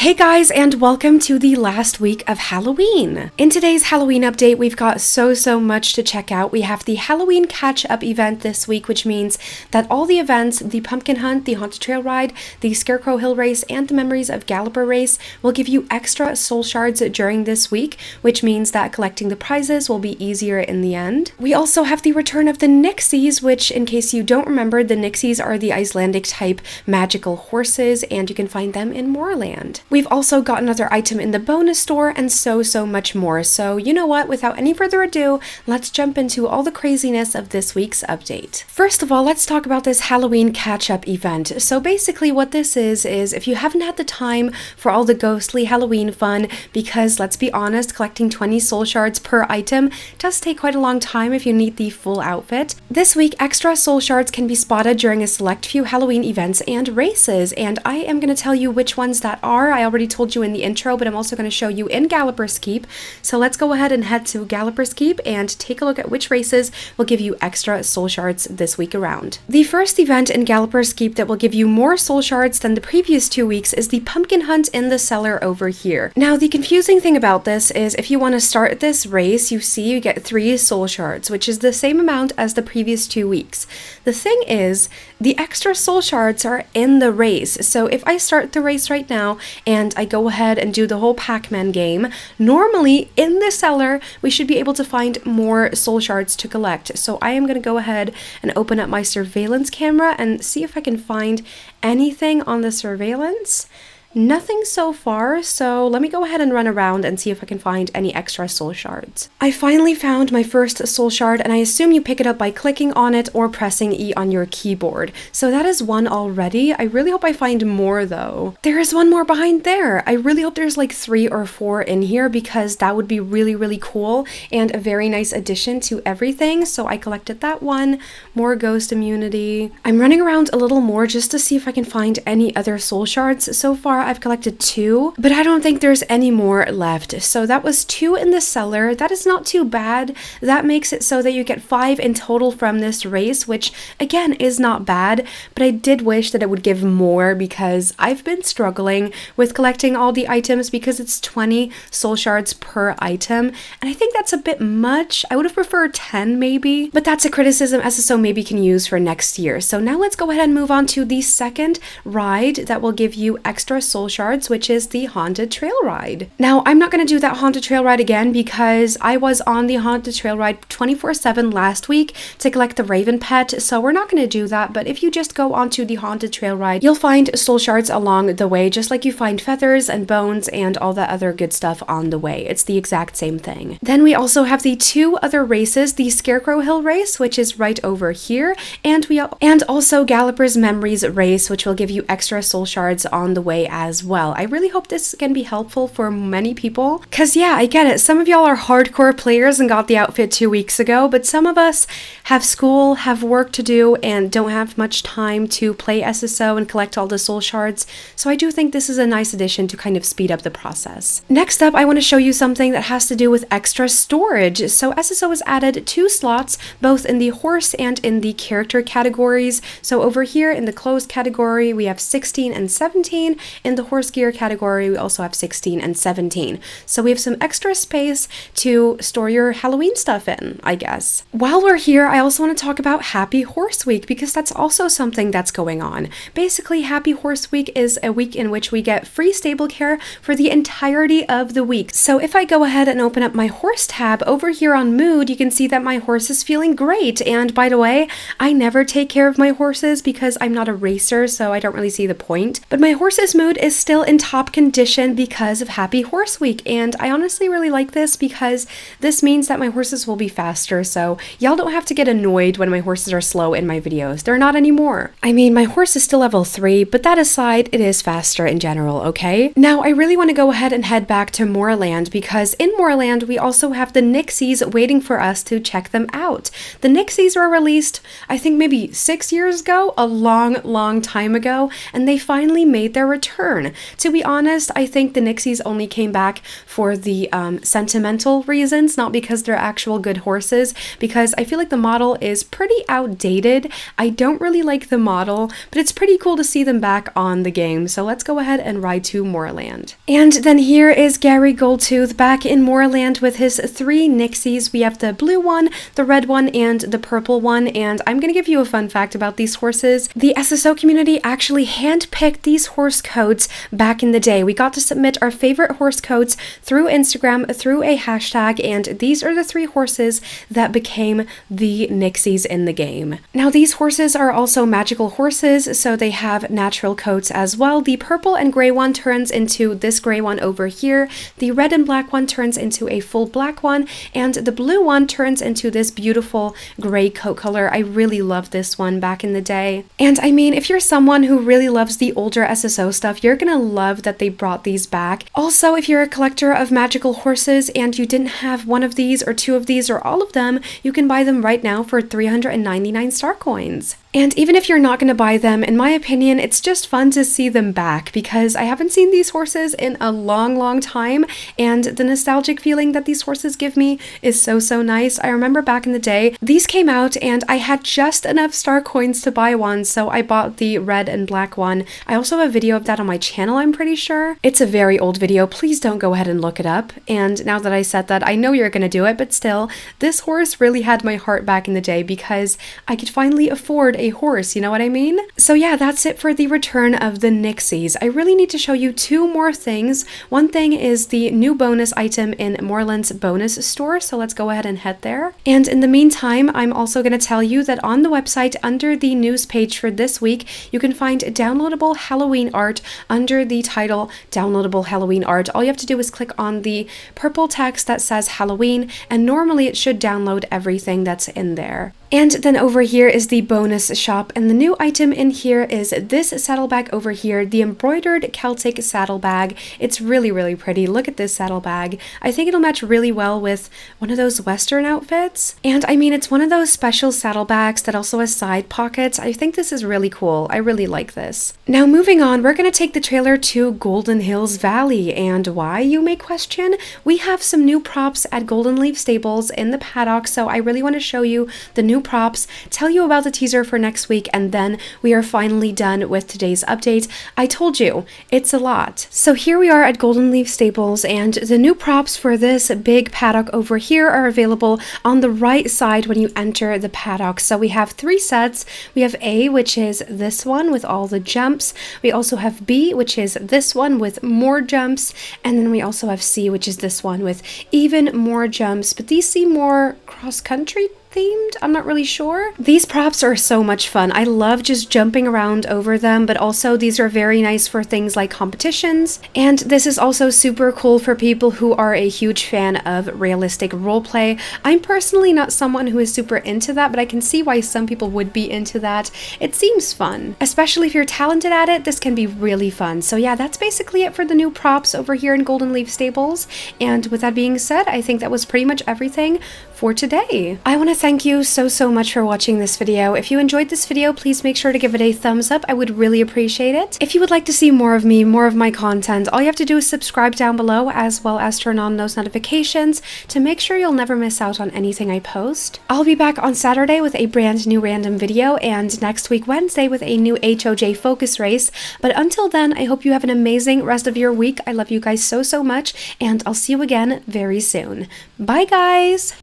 Hey guys, and welcome to the last week of Halloween. In today's Halloween update, we've got so much to check out. We have the Halloween catch-up event this week, which means that all the events, the pumpkin hunt, the haunted trail ride, the Scarecrow Hill race, and the Memories of Galloper race will give you extra soul shards during this week, which means that collecting the prizes will be easier in the end. We also have the return of the NIXIES, which, in case you don't remember, the NIXIES are the Icelandic type magical horses, and you can find them in Moorland. We've also got another item in the bonus store and so much more. So you know what, without any further ado, let's jump into all the craziness of this week's update. First of all, let's talk about this Halloween catch-up event. So basically what this is if you haven't had the time for all the ghostly Halloween fun, because let's be honest, collecting 20 soul shards per item does take quite a long time if you need the full outfit. This week, extra soul shards can be spotted during a select few Halloween events and races, and I am going to tell you which ones that are. I already told you in the intro, but I'm also going to show you in Galloper's Keep. So let's go ahead and head to Galloper's Keep and take a look at which races will give you extra soul shards this week around. The first event in Galloper's Keep that will give you more soul shards than the previous 2 weeks is the pumpkin hunt in the cellar over here. Now, the confusing thing about this is if you want to start this race, you see you get 3 soul shards, which is the same amount as the previous 2 weeks. The thing is, the extra soul shards are in the race. So if I start the race right now and I go ahead and do the whole Pac-Man game, normally in the cellar, we should be able to find more soul shards to collect. So I am going to go ahead and open up my surveillance camera and see if I can find anything on the surveillance. Nothing so far, so let me go ahead and run around and see if I can find any extra soul shards. I finally found my first soul shard, and I assume you pick it up by clicking on it or pressing E on your keyboard. So that is one already. I really hope I find more though. There is one more behind there. I really hope there's like 3 or 4 in here, because that would be really cool and a very nice addition to everything. So I collected that one. More ghost immunity. I'm running around a little more just to see if I can find any other soul shards. So far I've collected 2, but I don't think there's any more left. So that was 2 in the cellar. That is not too bad. That makes it so that you get 5 in total from this race, which again is not bad, but I did wish that it would give more, because I've been struggling with collecting all the items because it's 20 soul shards per item, and I think that's a bit much. I would have preferred 10 maybe, but that's a criticism SSO maybe can use for next year. So now let's go ahead and move on to the second ride that will give you extra soul shards, which is the haunted trail ride. Now, I'm not going to do that haunted trail ride again because I was on the haunted trail ride 24/7 last week to collect the Raven pet, so we're not going to do that. But if you just go onto the haunted trail ride, you'll find soul shards along the way, just like you find feathers and bones and all that other good stuff on the way. It's the exact same thing. Then we also have the 2 other races, the Scarecrow Hill race, which is right over here, and also Galloper's Memories race, which will give you extra soul shards on the way as well. I really hope this can be helpful for many people, because yeah, I get it. Some of y'all are hardcore players and got the outfit 2 weeks ago, but some of us have school, have work to do, and don't have much time to play SSO and collect all the soul shards. So I do think this is a nice addition to kind of speed up the process. Next up, I want to show you something that has to do with extra storage. So SSO has added 2 slots, both in the horse and in the character categories. So over here in the clothes category, we have 16 and 17. In the horse gear category, we also have 16 and 17. So we have some extra space to store your Halloween stuff in, I guess. While we're here, I also want to talk about Happy Horse Week, because that's also something that's going on. Basically, Happy Horse Week is a week in which we get free stable care for the entirety of the week. So if I go ahead and open up my horse tab over here on mood, you can see that my horse is feeling great. And by the way, I never take care of my horses because I'm not a racer, so I don't really see the point. But my horse's mood is still in top condition because of Happy Horse Week, and I honestly really like this because this means that my horses will be faster, so y'all don't have to get annoyed when my horses are slow in my videos. They're not anymore. I mean, my horse is still level 3, but that aside, it is faster in general, okay? Now, I really want to go ahead and head back to Moorland, because in Moorland, we also have the NIXIES waiting for us to check them out. The NIXIES were released, I think maybe 6 years ago, a long time ago, and they finally made their return. return. To be honest, I think the NIXIES only came back for the sentimental reasons, not because they're actual good horses, because I feel like the model is pretty outdated. I don't really like the model, but it's pretty cool to see them back on the game. So let's go ahead and ride to Moorland. And then here is Gary Goldtooth back in Moorland with his 3 NIXIES. We have the blue one, the red one, and the purple one. And I'm going to give you a fun fact about these horses. The SSO community actually handpicked these horse codes back in the day. We got to submit our favorite horse codes through Instagram, through a hashtag, and these are the 3 horses that became the NIXIES in the game. Now, these horses are also magical horses, so they have natural coats as well. The purple and gray one turns into this gray one over here. The red and black one turns into a full black one, and the blue one turns into this beautiful gray coat color. I really love this one back in the day. And I mean, if you're someone who really loves the older SSO stuff, you're gonna love that they brought these back. Also, if you're a collector of magical horses and you didn't have one of these or 2 of these or all of them, you can buy them right now for 399 star coins. And even if you're not going to buy them, in my opinion, it's just fun to see them back because I haven't seen these horses in a long time, and the nostalgic feeling that these horses give me is so nice. I remember back in the day, these came out and I had just enough star coins to buy one, so I bought the red and black one. I also have a video of that on my channel, I'm pretty sure. It's a very old video, please don't go ahead and look it up. And now that I said that, I know you're going to do it, but still, this horse really had my heart back in the day because I could finally afford a horse, you know what I mean? So yeah, that's it for the return of the NIXIES. I really need to show you 2 more things. One thing is the new bonus item in Moorland's bonus store, so let's go ahead and head there. And in the meantime, I'm also going to tell you that on the website, under the news page for this week, you can find downloadable Halloween art under the title Downloadable Halloween Art. All you have to do is click on the purple text that says Halloween, and normally it should download everything that's in there. And then over here is the bonus shop, and the new item in here is this saddlebag over here, the embroidered Celtic saddlebag. It's really pretty. Look at this saddlebag. I think it'll match really well with one of those Western outfits. And I mean, it's one of those special saddlebags that also has side pockets. I think this is really cool. I really like this. Now moving on, we're going to take the trailer to Golden Hills Valley. And why, you may question? We have some new props at Golden Leaf Stables in the paddock, so I really want to show you the new props, tell you about the teaser for next week, and then we are finally done with today's update. I told you, it's a lot. So here we are at Golden Leaf Stables, and the new props for this big paddock over here are available on the right side when you enter the paddock. So we have 3 sets. We have A, which is this one with all the jumps. We also have B, which is this one with more jumps, and then we also have C, which is this one with even more jumps, but these seem more cross-country themed? I'm not really sure. These props are so much fun. I love just jumping around over them, but also these are very nice for things like competitions. And this is also super cool for people who are a huge fan of realistic roleplay. I'm personally not someone who is super into that, but I can see why some people would be into that. It seems fun. Especially if you're talented at it, this can be really fun. So yeah, that's basically it for the new props over here in Golden Leaf Stables. And with that being said, I think that was pretty much everything for today. I want to thank you so much for watching this video. If you enjoyed this video, please make sure to give it a thumbs up. I would really appreciate it. If you would like to see more of me, more of my content, all you have to do is subscribe down below, as well as turn on those notifications to make sure you'll never miss out on anything I post. I'll be back on Saturday with a brand new random video, and next week Wednesday with a new HOJ focus race. But until then, I hope you have an amazing rest of your week. I love you guys so much, and I'll see you again very soon. Bye guys!